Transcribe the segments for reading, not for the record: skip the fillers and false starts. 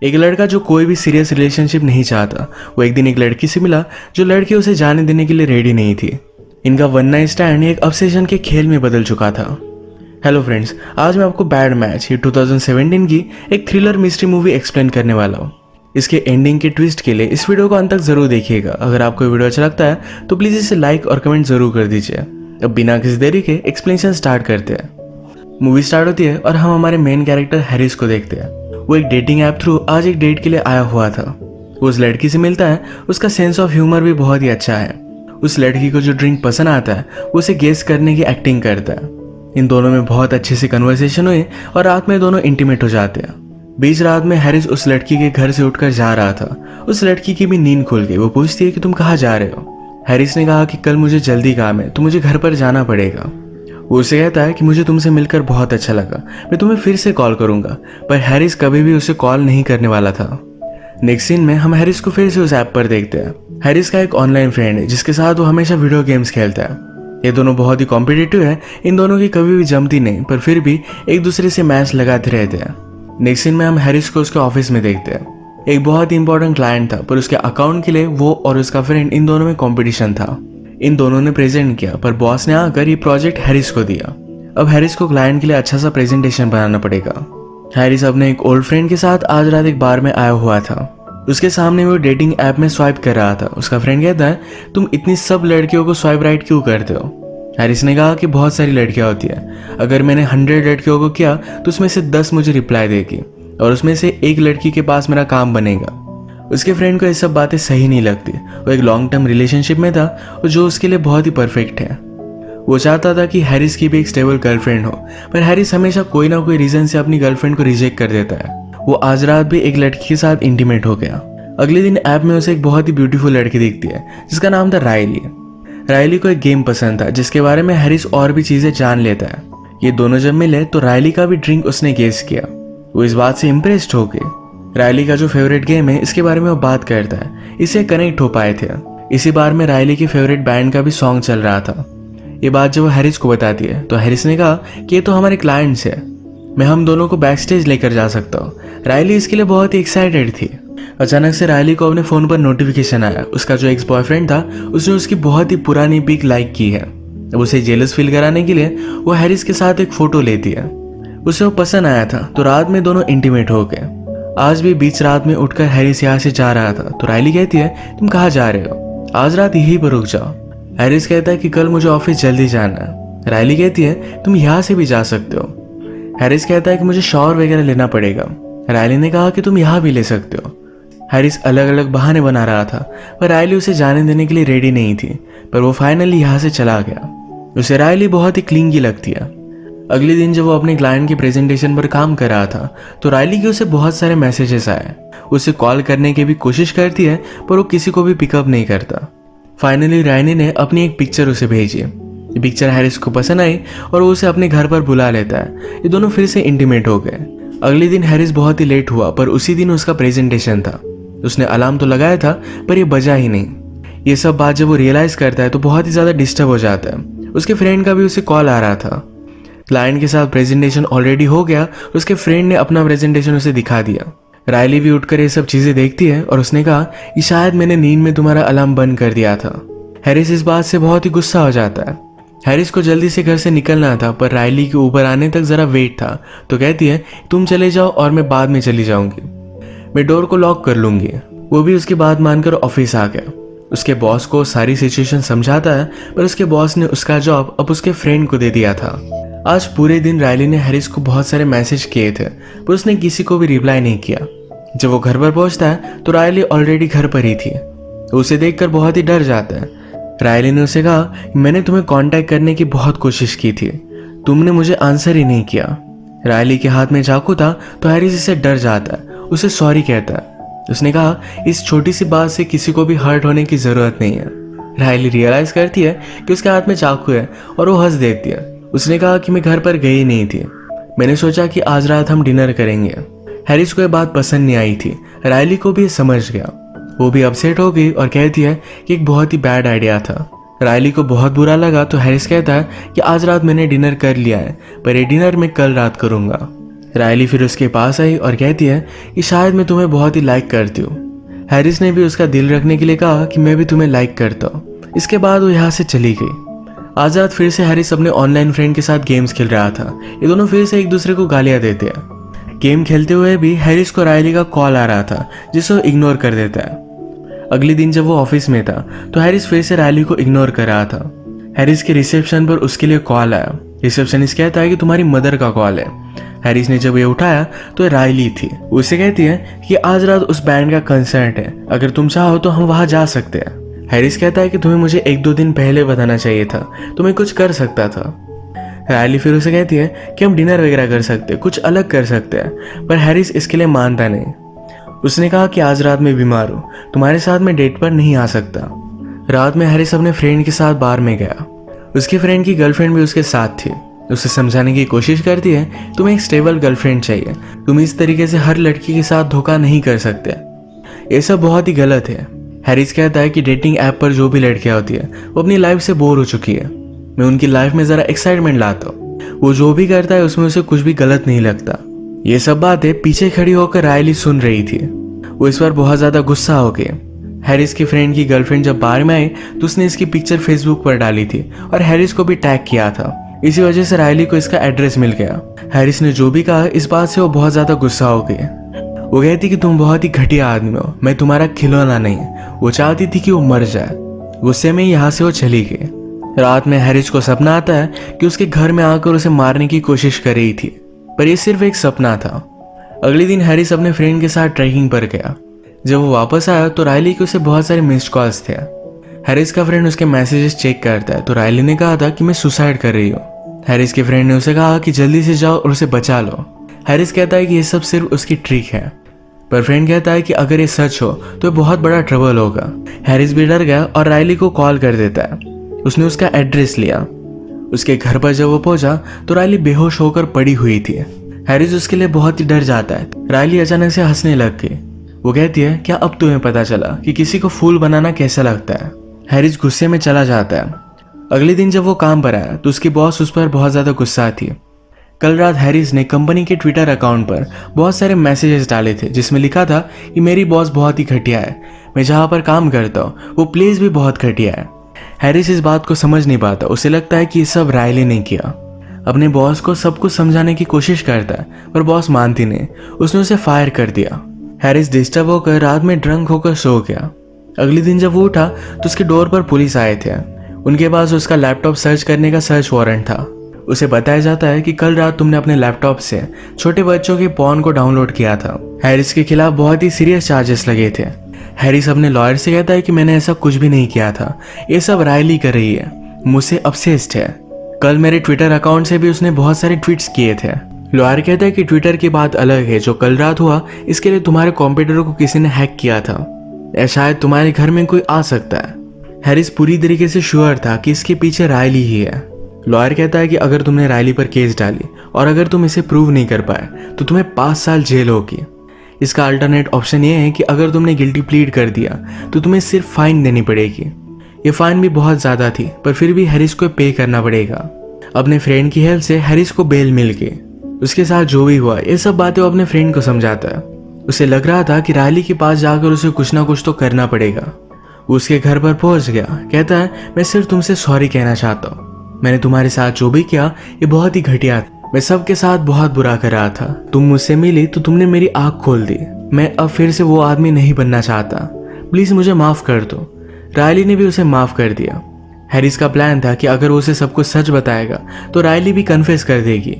एक लड़का जो कोई भी सीरियस रिलेशनशिप नहीं चाहता, वो एक दिन एक लड़की से मिला जो लड़की उसे जाने देने के लिए रेडी नहीं थी। इनका वन नाइट स्टैंड एक ऑब्सेशन के खेल में बदल चुका था। हेलो फ्रेंड्स, आज मैं आपको बैड मैच ये 2017 की एक थ्रिलर मिस्ट्री मूवी एक्सप्लेन करने वाला हूँ। इसके एंडिंग के ट्विस्ट के लिए इस वीडियो को अंत तक जरूर देखिएगा। अगर आपको वीडियो अच्छा लगता है तो प्लीज़ इसे लाइक और कमेंट जरूर कर दीजिए। अब बिना किसी देरी के एक्सप्लेनेशन स्टार्ट करते हैं। मूवी स्टार्ट होती है और हम हमारे मेन कैरेक्टर हैरिस को देखते हैं। वो एक डेटिंग ऐप थ्रू आज एक डेट के लिए आया हुआ था। वो उस लड़की से मिलता है, उसका सेंस ऑफ ह्यूमर भी बहुत ही अच्छा है। उस लड़की को जो ड्रिंक पसंद आता है वो उसे गेस करने की एक्टिंग करता है। इन दोनों में बहुत अच्छे से कन्वर्सेशन हुई और रात में दोनों इंटीमेट हो जाते हैं। बीच रात में हैरिस उस लड़की के घर से उठकर जा रहा था। उस लड़की की भी नींद खुल गई। वो पूछती है कि तुम कहाँ जा रहे हो। हैरिस ने कहा कि कल मुझे जल्दी काम है तो मुझे घर पर जाना पड़ेगा। वो उसे कहता है कि मुझे तुमसे मिलकर बहुत अच्छा लगा, मैं तुम्हें फिर से कॉल करूंगा। पर हैरिस कभी भी उसे कॉल नहीं करने वाला था। नेक्स्ट सीन में हम हैरिस को फिर से उस ऐप पर देखते हैं। हैरिस का एक ऑनलाइन फ्रेंड है जिसके साथ वो हमेशा वीडियो गेम्स खेलता है। ये दोनों बहुत ही कॉम्पिटिटिव है। इन दोनों की कभी भी जमती नहीं, पर फिर भी एक दूसरे से मैच लगाते रहते हैं। नेक्स्ट सीन में हम हैरिस को उसके ऑफिस में देखते हैं। एक बहुत ही इंपॉर्टेंट क्लाइंट था, पर उसके अकाउंट के लिए वो और उसका फ्रेंड इन दोनों में कॉम्पिटिशन था। इन दोनों ने प्रेजेंट किया, पर बॉस ने आकर ये प्रोजेक्ट हैरिस को दिया। अब हैरिस को क्लाइंट के लिए अच्छा सा प्रेजेंटेशन बनाना पड़ेगा। हैरिस अपने एक ओल्ड फ्रेंड के साथ आज रात एक बार में आया हुआ था। उसके सामने वो डेटिंग ऐप में स्वाइप कर रहा था। उसका फ्रेंड कहता है, तुम इतनी सब लड़कियों को स्वाइप राइट क्यों करते हो। हैरिस ने कहा कि बहुत सारी लड़कियां होती हैं, अगर मैंने 100 लड़कियों को किया तो उसमें से 10 मुझे रिप्लाई देगी और उसमें से एक लड़की के पास मेरा काम बनेगा। उसके फ्रेंड को ये सब बातें सही नहीं लगती। वो एक लॉन्ग टर्म रिलेशनशिप में था और जो उसके लिए बहुत ही परफेक्ट है। वो चाहता था कि हैरिस की भी एक स्टेबल गर्लफ्रेंड हो, पर हैरिस हमेशा कोई ना कोई रीजन से अपनी गर्लफ्रेंड को रिजेक्ट कर देता है। वो आज रात भी एक लड़की के साथ इंटीमेट हो गया। अगले दिन ऐप में उसे एक बहुत ही ब्यूटीफुल लड़की दिखती है जिसका नाम था रायली। रायली को एक गेम पसंद था जिसके बारे में हैरिस और भी चीजें जान लेता है। ये दोनों जब मिले तो रायली का भी ड्रिंक उसने गेस किया। वो इस बात से इम्प्रेस्ड हो गए। रायली का जो फेवरेट गेम है इसके बारे में वो बात करता है, इससे कनेक्ट हो पाए थे। इसी बार में रायली की फेवरेट बैंड का भी सॉन्ग चल रहा था। ये बात जब वो हैरिस को बताती है तो हैरिस ने कहा कि ये तो हमारे क्लाइंट्स है, मैं हम दोनों को बैक स्टेज लेकर जा सकता हूँ। रायली इसके लिए बहुत ही एक्साइटेड थी। अचानक से रायली को अपने फोन पर नोटिफिकेशन आया। उसका जो एक्स बॉयफ्रेंड था उसने उसकी बहुत ही पुरानी पिक लाइक की है। अब उसे जेलस फील कराने के लिए वो हैरिस के साथ एक फोटो लेती है। उसे वो पसंद आया था तो रात में दोनों इंटीमेट हो गए। आज भी बीच रात में उठकर हैरिस यहाँ से जा रहा था तो रायली कहती है, तुम कहाँ जा रहे हो, आज रात यहीं पर रुक जाओ। हैरिस कहता है कि कल मुझे ऑफिस जल्दी जाना है। रायली कहती है, तुम यहाँ से भी जा सकते हो। हैरिस कहता है कि मुझे शावर वगैरह लेना पड़ेगा। रायली ने कहा कि तुम यहाँ भी ले सकते हो। हैरिस अलग अलग बहाने बना रहा था, पर रायली उसे जाने देने के लिए रेडी नहीं थी। पर वो फाइनली यहाँ से चला गया। उसे रायली बहुत ही क्लिंगी लगती है। अगले दिन जब वो अपने क्लाइंट के प्रेजेंटेशन पर काम कर रहा था तो रायली के उसे बहुत सारे मैसेजेस आए। उसे कॉल करने की भी कोशिश करती है पर वो किसी को भी पिकअप नहीं करता। फाइनली रायली ने अपनी एक पिक्चर उसे भेजी। ये पिक्चर हैरिस को पसंद आई और वो उसे अपने घर पर बुला लेता है। ये दोनों फिर से इंटीमेट हो गए। अगले दिन हैरिस बहुत ही लेट हुआ, पर उसी दिन उसका प्रेजेंटेशन था। उसने अलार्म तो लगाया था पर ये बजा ही नहीं। ये सब बात जब वो रियलाइज करता है तो बहुत ही ज्यादा डिस्टर्ब हो जाता है। उसके फ्रेंड का भी उसे कॉल आ रहा था। क्लाइंट के साथ प्रेजेंटेशन ऑलरेडी हो गया। उसके फ्रेंड ने अपना प्रेजेंटेशन उसे दिखा दिया। रायली भी उठकर ये सब चीजें देखती है और उसने कहा कि शायद मैंने नींद में तुम्हारा अलार्म बंद कर दिया था। हैरिस इस बात से बहुत ही गुस्सा हो जाता है। हैरिस को जल्दी से घर से निकलना था, पर रायली के ऊपर आने तक जरा वेट था तो कहती है, तुम चले जाओ और मैं बाद में चली जाऊंगी, मैं डोर को लॉक कर लूंगी। वो भी उसकी बात मानकर ऑफिस आ गया। उसके बॉस को सारी सिचुएशन समझाता है, पर उसके बॉस ने उसका जॉब अब उसके फ्रेंड को दे दिया था। आज पूरे दिन रायली ने हैरिस को बहुत सारे मैसेज किए थे, पर उसने किसी को भी रिप्लाई नहीं किया। जब वो घर पर पहुंचता है तो रायली ऑलरेडी घर पर ही थी। उसे देखकर बहुत ही डर जाता है। रायली ने उसे कहा, मैंने तुम्हें कांटेक्ट करने की बहुत कोशिश की थी, तुमने मुझे आंसर ही नहीं किया। रायली के हाथ में चाकू था तो हैरिस इससे डर जाता है, उसे सॉरी कहता है। उसने कहा, इस छोटी सी बात से किसी को भी हर्ट होने की जरूरत नहीं है। रायली रियलाइज करती है कि उसके हाथ में चाकू है और वो हंस देती है। उसने कहा कि मैं घर पर गई नहीं थी, मैंने सोचा कि आज रात हम डिनर करेंगे। हैरिस को यह बात पसंद नहीं आई थी। रायली को भी ये समझ गया। वो भी अपसेट हो गई और कहती है कि एक बहुत ही बैड आइडिया था। रायली को बहुत बुरा लगा तो हैरिस कहता है कि आज रात मैंने डिनर कर लिया है, पर ये डिनर मैं कल रात करूंगा। रायली फिर उसके पास आई और कहती है कि शायद मैं तुम्हें बहुत ही लाइक करती हूँ। हैरिस ने भी उसका दिल रखने के लिए कहा कि मैं भी तुम्हें लाइक करता हूँ। इसके बाद वो यहाँ से चली गई। आज रात फिर से हैरिस अपने ऑनलाइन फ्रेंड के साथ गेम्स खेल रहा था। ये दोनों फिर से एक दूसरे को गालियाँ देते हैं। गेम खेलते हुए भी हैरिस को रायली का कॉल आ रहा था जिसे वो इग्नोर कर देता है। अगले दिन जब वो ऑफिस में था तो हैरिस फिर से रायली को इग्नोर कर रहा था। हैरिस के रिसेप्शन पर उसके लिए कॉल आया। रिसेप्शनिस्ट कहता है कि तुम्हारी मदर का कॉल है। हैरिस ने जब ये उठाया तो ये रायली थी। उसे कहती है कि आज रात उस बैंड का कंसर्ट है, अगर तुम चाहो तो हम वहां जा सकते हैं। हैरिस कहता है कि तुम्हें मुझे 1-2 दिन पहले बताना चाहिए था, तुम्हें कुछ कर सकता था। रायली फिर उसे कहती है कि हम डिनर वगैरह कर सकते हैं, कुछ अलग कर सकते हैं, पर हैरिस इसके लिए मानता नहीं। उसने कहा कि आज रात मैं बीमार हूँ, तुम्हारे साथ मैं डेट पर नहीं आ सकता। रात में हैरिस अपने फ्रेंड के साथ बार में गया। उसके फ्रेंड की गर्लफ्रेंड भी उसके साथ थी। उसे समझाने की कोशिश करती है तुम्हें एक स्टेबल गर्लफ्रेंड चाहिए, तुम इस तरीके से हर लड़की के साथ धोखा नहीं कर सकते, ये सब बहुत ही गलत है। हैरिस कहता है कि डेटिंग ऐप पर जो भी लड़कियां होती है वो अपनी लाइफ से बोर हो चुकी है, मैं उनकी लाइफ में जरा एक्साइटमेंट लाता हूँ, वो जो भी करता है उसमें उसे कुछ भी गलत नहीं लगता। ये सब बातें पीछे खड़ी होकर रायली सुन रही थी। वो इस बार बहुत ज्यादा गुस्सा हो गई। हैरिस की फ्रेंड की गर्लफ्रेंड जब बार में आई तो उसने इसकी पिक्चर फेसबुक पर डाली थी और हैरिस को भी टैग किया था। इसी वजह से रायली को इसका एड्रेस मिल गया। हैरिस ने जो भी कहा इस बात से वो बहुत ज्यादा गुस्सा हो गई। वो कहती कि तुम बहुत ही घटिया आदमी हो, मैं तुम्हारा खिलौना नहीं। वो चाहती थी कि वो मर जाए। गुस्से में यहाँ से वो चली गई। रात में हैरिस को सपना आता है कि उसके घर में आकर उसे मारने की कोशिश कर रही थी, पर यह सिर्फ एक सपना था। अगले दिन हैरिस अपने फ्रेंड के साथ ट्रैकिंग पर गया। जब वो वापस आया तो रायली के उसे बहुत सारे मिस्ड कॉल्स थे। हैरिस का फ्रेंड उसके मैसेजेस चेक करता है तो रायली ने कहा था कि मैं सुसाइड कर रही हूँ। हैरिस के फ्रेंड ने उसे कहा कि जल्दी से जाओ और उसे बचा लो। हैरिस कहता है कि ये सब सिर्फ उसकी ट्रिक है, पर फ्रेंड कहता है कि अगर ये सच हो तो बहुत बड़ा ट्रबल होगा। हैरिस भी डर गया और रायली को कॉल कर देता है। उसने उसका एड्रेस लिया। उसके घर पर जब वो पहुंचा तो रायली बेहोश होकर पड़ी हुई थी। हैरिस उसके लिए बहुत ही डर जाता है। रायली अचानक से हंसने लग गई। वो कहती है क्या अब तुम्हें पता चला कि किसी को फूल बनाना कैसा लगता है। हैरिस गुस्से में चला जाता है। अगले दिन जब वो काम पर आया तो उसकी बॉस उस पर बहुत ज्यादा गुस्सा थी। कल रात हैरिस ने कंपनी के ट्विटर अकाउंट पर बहुत सारे मैसेजेस डाले थे जिसमें लिखा था कि मेरी बॉस बहुत ही घटिया है, मैं जहाँ पर काम करता हूँ वो प्लेस भी बहुत घटिया है। हैरिस इस बात को समझ नहीं पाता। उसे लगता है कि ये सब रायली ने किया। अपने बॉस को सब कुछ समझाने की कोशिश करता है पर बॉस मानती नहीं। उसने उसे फायर कर दिया। हैरिस डिस्टर्ब होकर रात में ड्रंक होकर सो गया। अगले दिन जब वो उठा तो उसके डोर पर पुलिस आए थे। उनके पास उसका लैपटॉप सर्च करने का सर्च वारंट था। उसे बताया जाता है कि कल रात तुमने अपने लैपटॉप से छोटे बच्चों के पॉर्न को डाउनलोड किया था। हैरिस के खिलाफ बहुत ही सीरियस चार्जेस लगे थे। हैरिस अपने लॉयर से कहता है कि मैंने ऐसा कुछ भी नहीं किया था, ये सब रायली कर रही है, मुझसे ऑब्सेस्ड है। कल मेरे ट्विटर अकाउंट से भी उसने बहुत सारे ट्वीट्स किए थे। लॉयर कहता है कि ट्विटर की बात अलग है, जो कल रात हुआ इसके लिए तुम्हारे कंप्यूटर को किसी ने हैक किया था या शायद तुम्हारे घर में कोई आ सकता है। हैरिस पूरी तरीके से श्योर था कि इसके पीछे रायली ही है। लॉयर कहता है कि अगर तुमने रायली पर केस डाली और अगर तुम इसे प्रूव नहीं कर पाए तो तुम्हें 5 साल जेल होगी। इसका अल्टरनेट ऑप्शन ये है कि अगर तुमने गिल्टी प्लीड कर दिया तो तुम्हें सिर्फ फाइन देनी पड़ेगी। ये फाइन भी बहुत ज्यादा थी पर फिर भी हैरिस को पे करना पड़ेगा। अपने फ्रेंड की हेल्प से हैरिस को बेल मिल गई। उसके साथ जो भी हुआ ये सब बातें वो अपने फ्रेंड को समझाता है। उसे लग रहा था कि रायली के पास जाकर उसे कुछ ना कुछ तो करना पड़ेगा। वो उसके घर पर पहुंच गया। कहता है मैं सिर्फ तुमसे सॉरी कहना चाहता हूँ, मैंने तुम्हारे साथ जो भी किया ये बहुत ही घटिया था, मैं सबके साथ बहुत बुरा कर रहा था। तुम मुझसे मिली तो तुमने मेरी आंख खोल दी। मैं अब फिर से वो आदमी नहीं बनना चाहता, प्लीज मुझे माफ कर दो। रायली ने भी उसे माफ कर दिया। हैरिस का प्लान था कि अगर वो उसे सब कुछ सच बताएगा तो रायली भी कन्फेस कर देगी।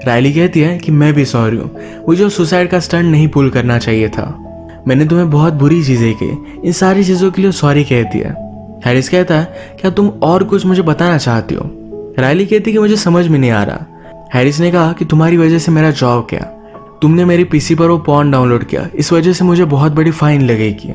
रायली कहती है कि मैं भी सॉरी हूँ, मुझे सुसाइड का स्टंट नहीं पुल करना चाहिए था, मैंने तुम्हें बहुत बुरी चीजें की, इन सारी चीजों के लिए सॉरी कहती है। हैरिस कहता है क्या तुम और कुछ मुझे बताना चाहती हो। रायली कहती कि मुझे समझ में नहीं आ रहा। हैरिस ने कहा कि तुम्हारी वजह से मेरा जॉब गया, तुमने मेरी पीसी पर वो पॉर्न डाउनलोड किया, इस वजह से मुझे बहुत बड़ी फाइन लगेगी,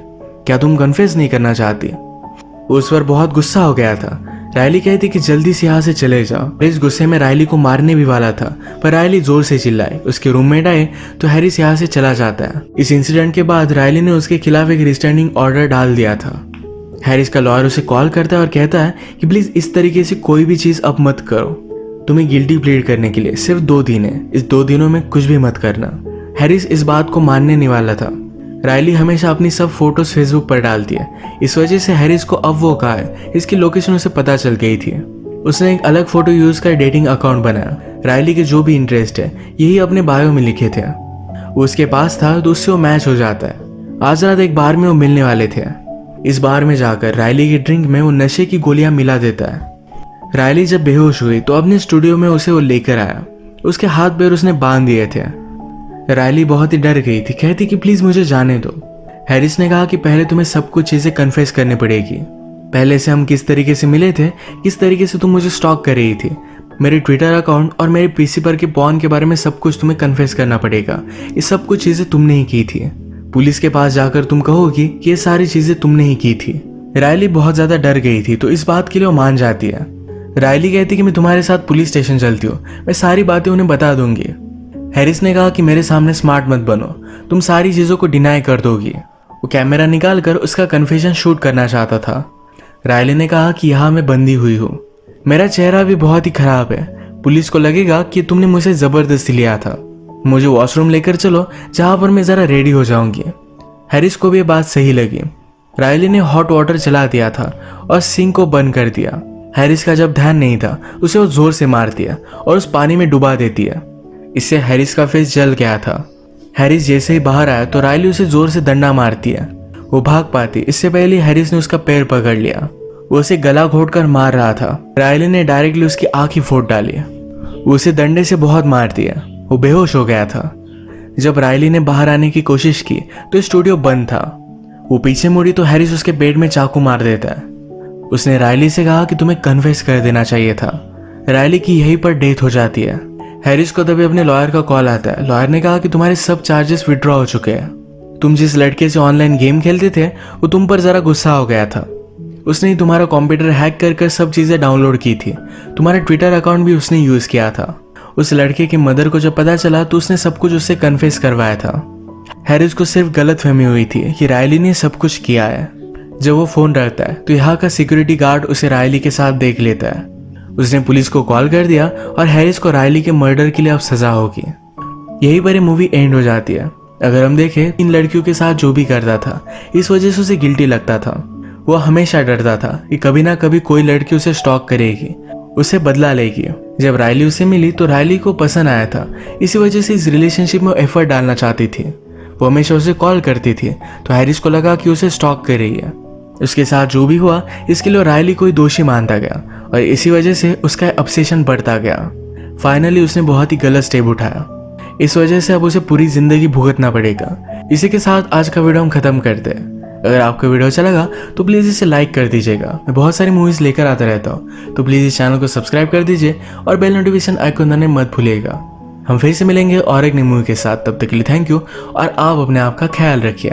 क्या तुम कन्फेस नहीं करना चाहती। वो उस पर बहुत गुस्सा हो गया था। रायली कहती कि जल्दी से यहाँ से चले जाओ। इस गुस्से में रायली को मारने भी वाला था पर रायली जोर से चिल्लाई। उसके रूममेट आए तो हैरिस यहाँ से चला जाता है। इस इंसिडेंट के बाद रायली ने उसके खिलाफ एक रिस्टैंडिंग ऑर्डर डाल दिया था। हैरिस का लॉयर उसे कॉल करता है और कहता है कि प्लीज इस तरीके से कोई भी चीज अब मत करो। तुम्हें गिल्टी प्लीड करने के लिए सिर्फ 2 दिन है, इस 2 दिनों में कुछ भी मत करना। हैरिस इस बात को मानने नहीं वाला था। रायली हमेशा अपनी सब फोटोज फेसबुक पर डालती है, इस वजह से हैरिस को अब वो कहा है इसकी लोकेशन उसे पता चल गई थी। उसने एक अलग फोटो यूज कर डेटिंग अकाउंट बनाया। रायली के जो भी इंटरेस्ट है यही अपने बायो में लिखे थे। वो उसके पास था तो उससे वो मैच हो जाता है। आज रात एक बार में वो मिलने वाले थे। इस बार में जाकर रायली की ड्रिंक में वो नशे की गोलियां मिला देता है। रायली जब बेहोश हुई तो अपने स्टूडियो में उसे वो लेकर आया। उसके हाथ पैर उसने बांध दिए थे। रायली बहुत ही डर गई थी, कहती कि प्लीज मुझे जाने दो। हैरिस ने कहा कि पहले तुम्हें सब कुछ चीजें कन्फेस करनी पड़ेगी। पहले से हम किस तरीके से मिले थे, किस तरीके से तुम मुझे स्टॉक कर रही थी, मेरे ट्विटर अकाउंट और मेरे पीसी पर के पॉन के बारे में सब कुछ तुम्हें कन्फेस करना पड़ेगा। ये सब कुछ चीजें तुमने ही की थी। पुलिस के पास जाकर तुम कहोगी कि ये सारी चीजें तुमने ही की थी। रायली बहुत ज्यादा डर गई थी तो इस बात के लिए वो मान जाती है। रायली कहती कि मैं तुम्हारे साथ पुलिस स्टेशन चलती हूँ, मैं सारी बातें उन्हें बता दूंगी। हैरिस ने कहा कि मेरे सामने स्मार्ट मत बनो, तुम सारी चीजों को डिनाई कर दोगी। वो कैमरा निकाल कर उसका कन्फेशन शूट करना चाहता था। रायली ने कहा कि यहाँ मैं बंदी हुई हूँ, मेरा चेहरा भी बहुत ही खराब है, पुलिस को लगेगा कि तुमने मुझे जबरदस्ती लिया था। मुझे वॉशरूम लेकर चलो जहां पर मैं जरा रेडी हो जाऊंगी। हैरिस को भी ये बात सही लगी। रायली ने हॉट वाटर चला दिया था और सिंक को बंद कर दिया। हैरिस का जब ध्यान नहीं था उसे वो जोर से मारती है और उस पानी में डुबा देती है। इससे हैरिस का फेस जल गया था। हैरिस जैसे ही बाहर आया तो रायली उसे जोर से डंडा मारती है। वो भाग पाती, इससे पहले हैरिस ने उसका पैर पकड़ लिया। वो उसे गला घोटकर मार रहा था। रायली ने डायरेक्टली उसकी आंख ही फोड़ डाली। वो उसे डंडे से बहुत मारती है। वो बेहोश हो गया था। जब रायली ने बाहर आने की कोशिश की तो स्टूडियो बंद था। वो पीछे मुड़ी तो हैरिस उसके पेट में चाकू मार देता है। उसने रायली से कहा कि तुम्हें कन्फेस कर देना चाहिए था। रायली की यहीं पर डेथ हो जाती है। हैरिस को तभी अपने लॉयर का कॉल आता है। लॉयर ने कहा कि तुम्हारे सब चार्जेस विड्रॉ हो चुके हैं। तुम जिस लड़के से ऑनलाइन गेम खेलते थे वो तुम पर जरा गुस्सा हो गया था। उसने तुम्हारा कंप्यूटर हैक कर सब चीजें डाउनलोड की थी। तुम्हारा ट्विटर अकाउंट भी उसने यूज किया था। उस लड़के की मदर को जब पता चला तो उसने सब कुछ उससे कन्फेस करवाया था। हैरिस को सिर्फ गलतफहमी हुई थी कि रायली ने सब कुछ किया है। जब वो फोन रखता है तो यहाँ का सिक्योरिटी गार्ड उसे रायली के साथ देख लेता है। उसने पुलिस को कॉल कर दिया और हैरिस को रायली के मर्डर के लिए अब सजा होगी। यही पर मूवी एंड हो जाती है। अगर हम देखें इन लड़कियों के साथ जो भी करता था इस वजह से उसे गिल्टी लगता था। वो हमेशा डरता था कि कभी ना कभी कोई लड़की उसे स्टॉक करेगी, उसे बदला लेगी। जब रायली उसे मिली तो रायली को पसंद आया था, इसी वजह से इस रिलेशनशिप में एफर्ट डालना चाहती थी। वो हमेशा उसे कॉल करती थी तो हैरिस को लगा कि उसे स्टॉक कर रही है। उसके साथ जो भी हुआ इसके लिए रायली को ही दोषी मानता गया और इसी वजह से उसका ऑब्सेशन बढ़ता गया। फाइनली उसने बहुत ही गलत स्टेप उठाया। इस वजह से अब उसे पूरी जिंदगी भुगतना पड़ेगा। इसी के साथ आज का वीडियो हम खत्म करते हैं। अगर आपको वीडियो अच्छा लगा तो प्लीज़ इसे लाइक कर दीजिएगा। मैं बहुत सारी मूवीज़ लेकर आता रहता हूँ, तो प्लीज़ इस चैनल को सब्सक्राइब कर दीजिए और बेल नोटिफिकेशन आइकन दबाना मत भूलिएगा। हम फिर से मिलेंगे और एक नई मूवी के साथ। तब तक के लिए थैंक यू और आप अपने आप का ख्याल रखिए।